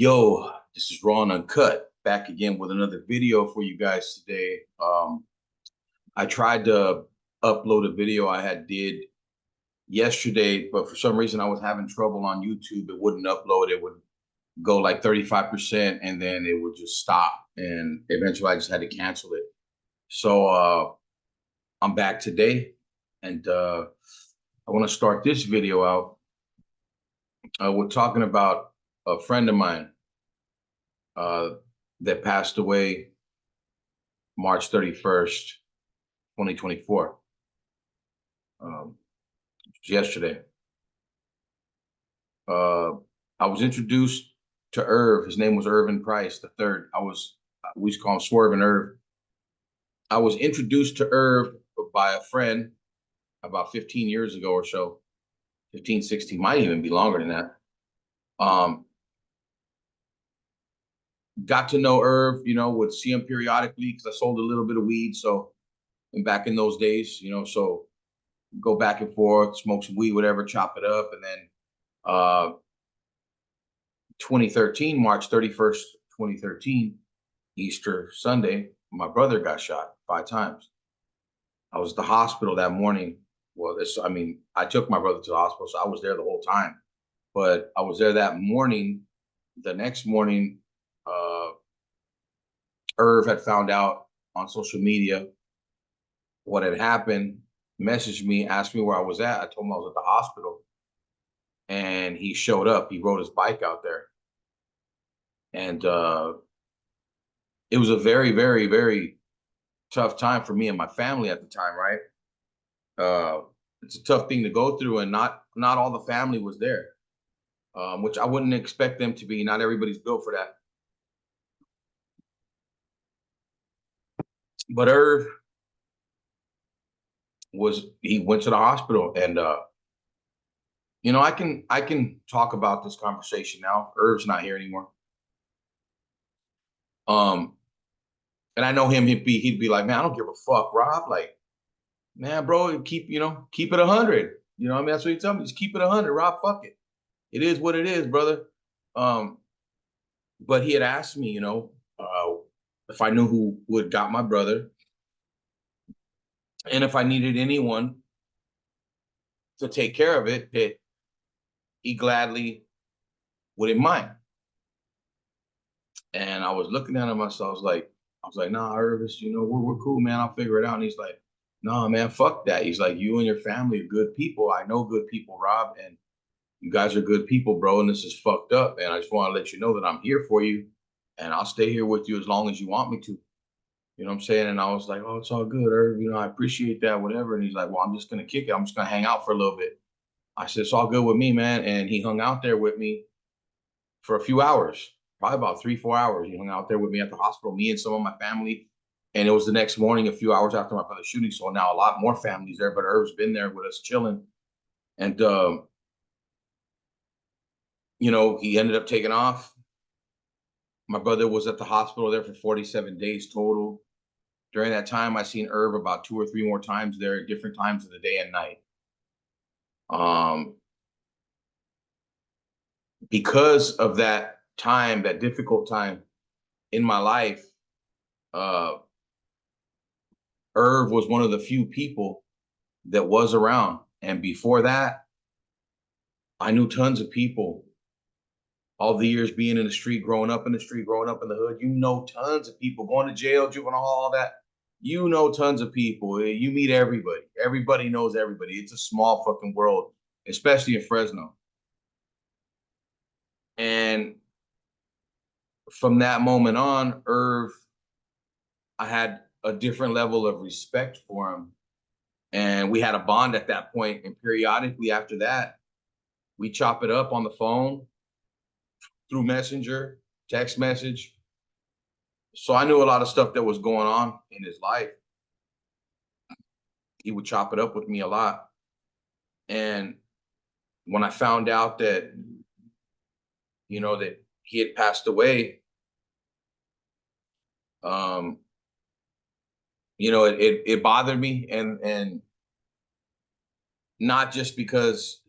Yo, this is Raw&Uncut, back again with another video for you guys today. I tried to upload a video I had did yesterday, but for some reason I was having trouble on YouTube. It wouldn't upload. It would go like 35% and then it would just stop. And eventually I just had to cancel it. So I'm back today, and I want to start this video out. We're talking about a friend of mine uh, that passed away March 31st, 2024, yesterday. I was introduced to Erv. His name was Ervin Price the third. We used to call him SWERVIN Erv. I was introduced to Erv by a friend about 15 years ago or so. 15, 16, might even be longer than that. Got to know Erv, would see him periodically because I sold a little bit of weed. So, and back in those days, so go back and forth, smoke some weed, whatever, chop it up. And then 2013, March 31st, 2013, Easter Sunday, my brother got shot 5 times. I was at the hospital that morning. Well, I took my brother to the hospital, so I was there the whole time. But I was there that morning. The next morning, Erv had found out on social media what had happened, messaged me, asked me where I was at. I told him I was at the hospital. And he showed up. He rode his bike out there. And it was a very, very, very tough time for me and my family at the time, right? It's a tough thing to go through, and not all the family was there, which I wouldn't expect them to be. Not everybody's built for that. But Erv he went to the hospital, and I can talk about this conversation now. Erv's not here anymore. And I know him, he'd be like, man, I don't give a fuck, Rob. Like, man, bro, keep it 100. You know what I mean? That's what he told me. Just keep it 100, Rob. Fuck it. It is what it is, brother. But he had asked me, if I knew who had got my brother, and if I needed anyone to take care of it, that he gladly wouldn't mind. And I was looking at him, I was like, nah, Ervis, we're cool, man. I'll figure it out. And he's like, nah, man, fuck that. He's like, you and your family are good people. I know good people, Rob, and you guys are good people, bro. And this is fucked up. And I just want to let you know that I'm here for you, and I'll stay here with you as long as you want me to. You know what I'm saying? And I was like, oh, it's all good, Erv. I appreciate that, whatever. And he's like, well, I'm just going to kick it. I'm just going to hang out for a little bit. I said, it's all good with me, man. And he hung out there with me for a few hours, probably about 3-4 hours. He hung out there with me at the hospital, me and some of my family. And it was the next morning, a few hours after my brother's shooting. So now a lot more families there, but Erv's been there with us chilling. And, he ended up taking off. My brother was at the hospital there for 47 days total. During that time, I seen Erv about 2 or 3 more times there at different times of the day and night. Because of that time, that difficult time in my life, Erv was one of the few people that was around. And before that, I knew tons of people. All the years being in the street, growing up in the street, growing up in the hood, tons of people going to jail, juvenile hall, all that. Tons of people. You meet everybody. Everybody knows everybody. It's a small fucking world, especially in Fresno. And from that moment on, Erv, I had a different level of respect for him. And we had a bond at that point. And periodically after that, we chop it up on the phone, through Messenger, text message. So I knew a lot of stuff that was going on in his life. He would chop it up with me a lot. And when I found out that, that he had passed away, it bothered me. And not just because,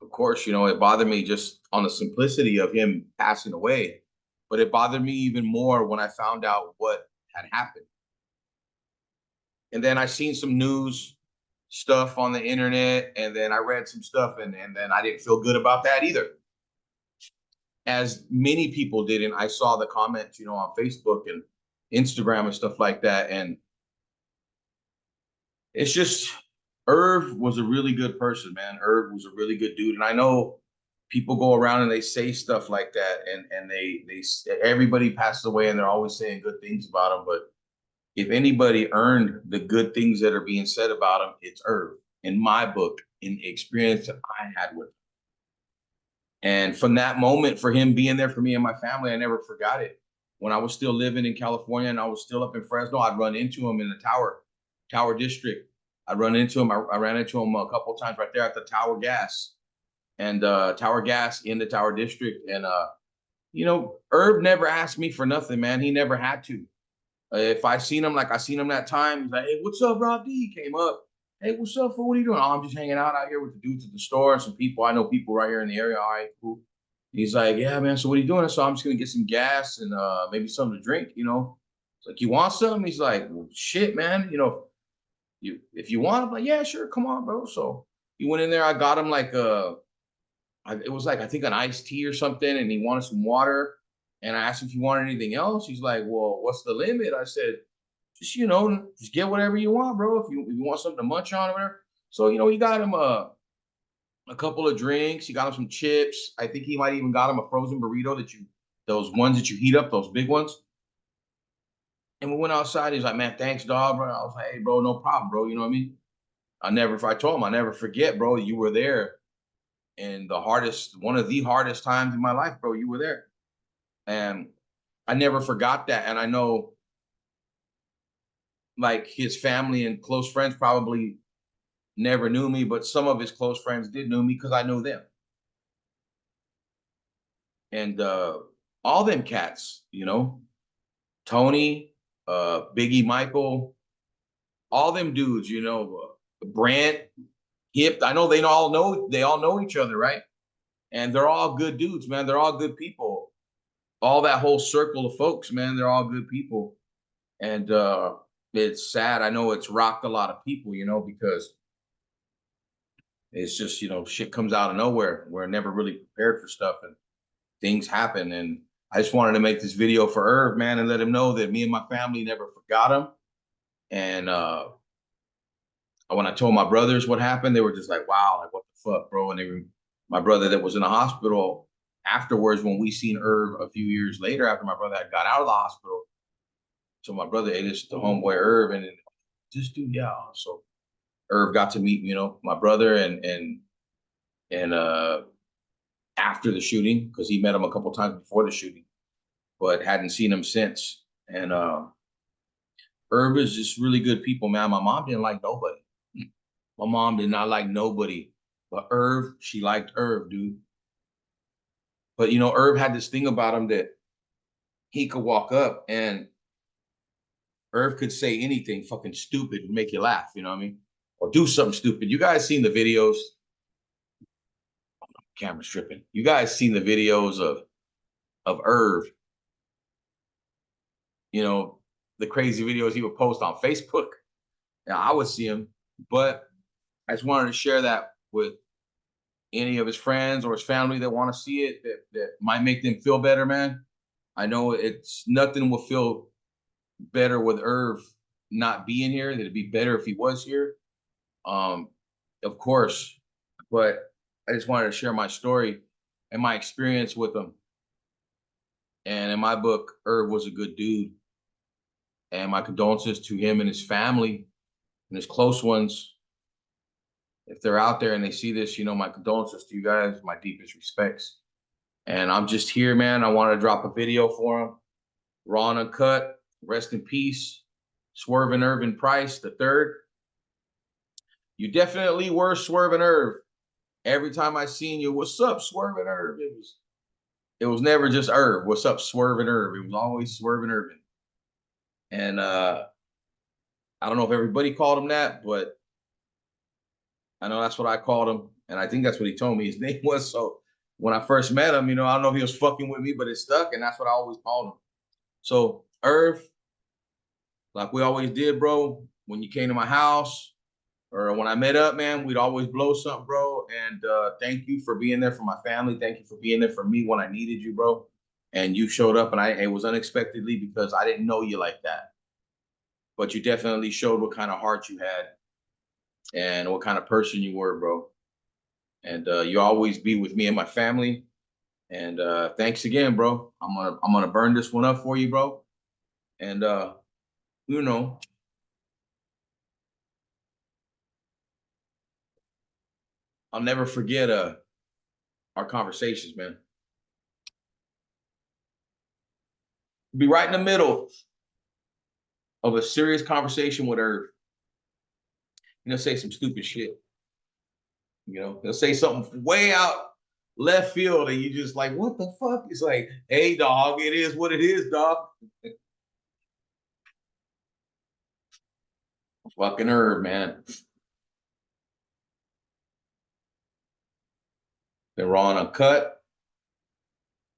of course, you know, it bothered me just on the simplicity of him passing away. But it bothered me even more when I found out what had happened. And then I seen some news stuff on the internet, and then I read some stuff, and then I didn't feel good about that either. As many people didn't. I saw the comments, you know, on Facebook and Instagram and stuff like that. And it's just, Erv was a really good person, man. Erv was a really good dude. And I know people go around and they say stuff like that, and they everybody passes away and they're always saying good things about him. But if anybody earned the good things that are being said about him, it's Erv, in my book, in the experience that I had with him. And from that moment, for him being there for me and my family, I never forgot it. When I was still living in California and I was still up in Fresno, I'd run into him in the Tower District. I'd run into him. I ran into him a couple of times right there at the Tower Gas and Tower Gas in the Tower District. And you know, Erv never asked me for nothing, man. He never had to. If I seen him, like I seen him that time, he's like, "Hey, what's up, Rob D?" He came up. "Hey, what's up, fool? What are you doing?" "Oh, I'm just hanging out here with the dudes at the store and some people. I know people right here in the area." "All right, cool." He's like, "Yeah, man. So what are you doing?" "So I'm just gonna get some gas and maybe something to drink, you know." It's like, "You want something?" He's like, "Well, shit, man. You know, if you want." I'm like, "Yeah, sure. Come on, bro." So he went in there. I got him like it was like, I think, an iced tea or something, and he wanted some water. And I asked him if he wanted anything else. He's like, "Well, what's the limit?" I said, "Just, you know, just get whatever you want, bro. If you want something to munch on or whatever." So, you know, he got him a couple of drinks. He got him some chips. I think he might even got him a frozen burrito, those ones that you heat up, those big ones. And we went outside. He's like, "Man, thanks, dog, bro." I was like, "Hey, bro, no problem, bro. You know what I mean?" I told him, "I never forget, bro. You were there in one of the hardest times in my life, bro. You were there." And I never forgot that. And I know, like, his family and close friends probably never knew me, but some of his close friends did know me because I knew them. And all them cats, you know, Tony, Biggie Michael, all them dudes, you know, Brant, Hip. I know they all know each other, right? And they're all good dudes, man. They're all good people. All that whole circle of folks, man, they're all good people. And it's sad. I know it's rocked a lot of people, you know, because it's just, you know, shit comes out of nowhere. We're never really prepared for stuff, and things happen. And I just wanted to make this video for Erv, man, and let him know that me and my family never forgot him. And when I told my brothers what happened, they were just like, "Wow, like, what the fuck, bro?" And my brother that was in the hospital afterwards, when we seen Erv a few years later, after my brother had got out of the hospital, so my brother, "Hey, this is the homeboy Erv," and just dude, yeah. So Erv got to meet, you know, my brother and after the shooting, because he met him a couple times before the shooting, but hadn't seen him since. And Erv is just really good people, man. My mom didn't like nobody. My mom did not like nobody, but Erv, she liked Erv, dude. But you know, Erv had this thing about him that he could walk up and Erv could say anything fucking stupid and make you laugh, you know what I mean? Or do something stupid. You guys seen the videos? Camera stripping. You guys seen the videos of Erv, you know, the crazy videos he would post on Facebook. Yeah, I would see him, but I just wanted to share that with any of his friends or his family that want to see it, that might make them feel better, man. I know it's nothing will feel better with Erv not being here. That it'd be better if he was here, um, of course. But I just wanted to share my story and my experience with him. And in my book, Erv was a good dude. And my condolences to him and his family and his close ones. If they're out there and they see this, you know, my condolences to you guys, my deepest respects. And I'm just here, man. I wanted to drop a video for him. Raw and Uncut, rest in peace. Swervin Ervin Price the third. You definitely were Swervin Erv. Every time I seen you, "What's up, Swervin Erv?" It was never just Erv. "What's up, Swervin Erv?" It was always Swervin Ervin. And I don't know if everybody called him that, but I know that's what I called him. And I think that's what he told me his name was. So when I first met him, I don't know if he was fucking with me, but it stuck, and that's what I always called him. So Erv, like we always did, bro. When you came to my house or when I met up, man, we'd always blow something, bro. And thank you for being there for my family. Thank you for being there for me when I needed you, bro. And you showed up, and it was unexpectedly because I didn't know you like that. But you definitely showed what kind of heart you had and what kind of person you were, bro. And you always be with me and my family. And thanks again, bro. I'm gonna burn this one up for you, bro. And you know, I'll never forget our conversations, man. Be right in the middle of a serious conversation with her. Say some stupid shit. They'll say something way out left field, and you just like, what the fuck? It's like, hey, dog, it is what it is, dog. Fucking Erv, man. Been Raw and Uncut.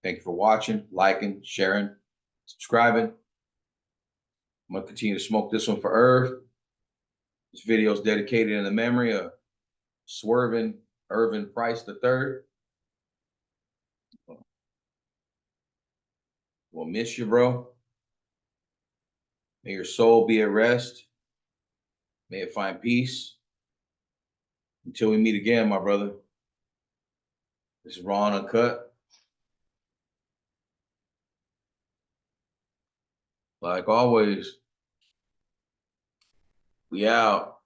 Thank you for watching, liking, sharing, subscribing. I'm gonna continue to smoke this one for Erv. This video is dedicated in the memory of SWERVIN Ervin Price III. We'll miss you, bro. May your soul be at rest. May it find peace. Until we meet again, my brother. This is Raw and Uncut. Like always, we out.